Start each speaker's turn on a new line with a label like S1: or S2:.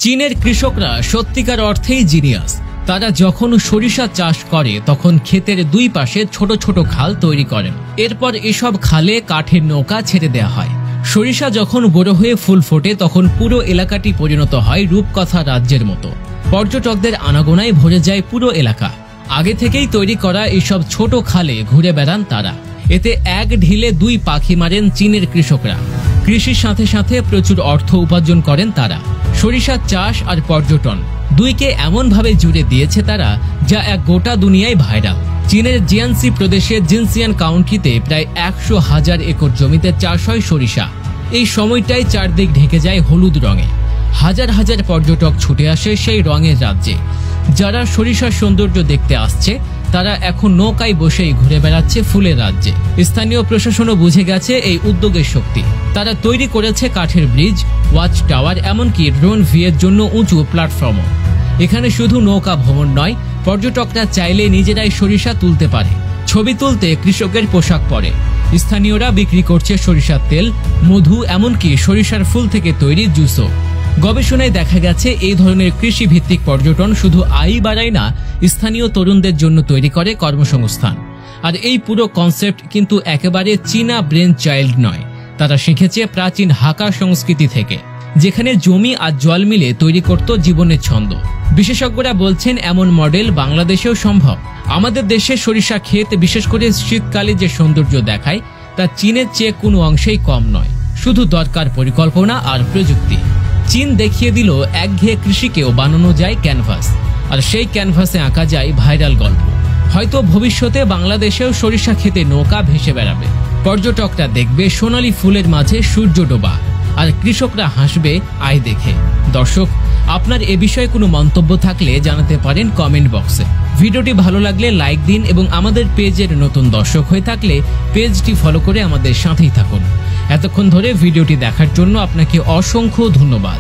S1: চীনের কৃষকরা সত্যিকার অর্থেই জিনিয়াস। তারা যখন সরিষা চাষ করে তখন ক্ষেতের দুই পাশে ছোট ছোট খাল তৈরি করেন। এরপর এসব খালে কাঠের নৌকা ছেড়ে দেওয়া হয়। সরিষা যখন বড় হয়ে ফুল ফোটে তখন পুরো এলাকাটি পরিণত হয় রূপকথা রাজ্যের মতো। পর্যটকদের আনাগোনায় ভরে যায় পুরো এলাকা। আগে থেকেই তৈরি করা এইসব ছোট খালে ঘুরে বেড়ান তারা। এতে এক ঢিলে দুই পাখি মারেন চীনের কৃষকরা। কৃষির সাথে সাথে প্রচুর অর্থ উপার্জন করেন তারা। সরিষা চাষ আর পর্যটন দুইকে এমনভাবে জুড়ে দিয়েছে তারা, যা এক গোটা দুনিয়ায় ভাইরাল। চীনের জিয়ানসি প্রদেশের জিনসিয়ান কাউন্টিতে প্রায় 100,000 একর জমিতে চাষ হয় সরিষা। এই সময়টাই চারদিক ঢেকে যায় হলুদ রঙে। হাজার হাজার পর্যটক ছুটে আসে সেই রঙের রাজ্যে। যারা সরিষার সৌন্দর্য দেখতে আসছে তারা এখন নৌকায় বসেই ঘুরে বেড়াচ্ছে ফুলের রাজ্যে। স্থানীয় প্রশাসনও বুঝে গেছে এই উদ্যোগের শক্তি। তারা তৈরি করেছে কাঠের ব্রিজ, ওয়াচ টাওয়ার, এমনকি ড্রোন ভিউয়ের জন্য উঁচু প্ল্যাটফর্মও। এখানে শুধু নৌকা ভ্রমণ নয়, পর্যটকরা চাইলে নিজেরাই সরিষা তুলতে পারে। ছবি তুলতে কৃষকের পোশাক পরে। স্থানীয়রা বিক্রি করছে সরিষার তেল, মধু, এমনকি সরিষার ফুল থেকে তৈরি জুসও। গবেষণায় দেখা গেছে এই ধরনের কৃষিভিত্তিক পর্যটন শুধু আয় বাড়ায় না, স্থানীয় তরুণদের জন্য তৈরি করে কর্মসংস্থান। আর এই পুরো কনসেপ্ট কিন্তু একেবারে চীনা ব্রেন চাইল্ড নয়। তারা শিখেছে প্রাচীন হাকা সংস্কৃতি থেকে, যেখানে জমি আর জল মিলে তৈরি করত জীবনের ছন্দ। বিশেষজ্ঞরা বলছেন এমন মডেল বাংলাদেশেও সম্ভব। আমাদের দেশে সরিষা ক্ষেত, বিশেষ করে শীতকালে যে সৌন্দর্য দেখায় তা চীনের চেয়ে কোনো অংশেই কম নয়। শুধু দরকার পরিকল্পনা আর প্রযুক্তি। চীন দেখিয়ে দিল একঘেয়ে কৃষিকেও বানানো যায় ক্যানভাস, আর সেই ক্যানভাসে আঁকা যায় ভাইরাল গল্প। হয়তো ভবিষ্যতে বাংলাদেশেও সরিষা খেতে নৌকা ভেসে বেড়াবে। পর্যটকরা দেখবে সোনালী ফুলের মাঝে সূর্য ডোবা, আর কৃষকরা হাসবে আয় দেখে। দর্শক, আপনার এ বিষয়ে কোনো মন্তব্য থাকলে জানাতে পারেন কমেন্ট বক্সে। ভিডিওটি ভালো লাগলে লাইক দিন এবং আমাদের পেজের নতুন দর্শক হয়ে থাকলে পেজটি ফলো করে আমাদের সাথেই থাকুন। এতক্ষণ ধরে ভিডিওটি দেখার জন্য আপনাকে অসংখ্য ধন্যবাদ।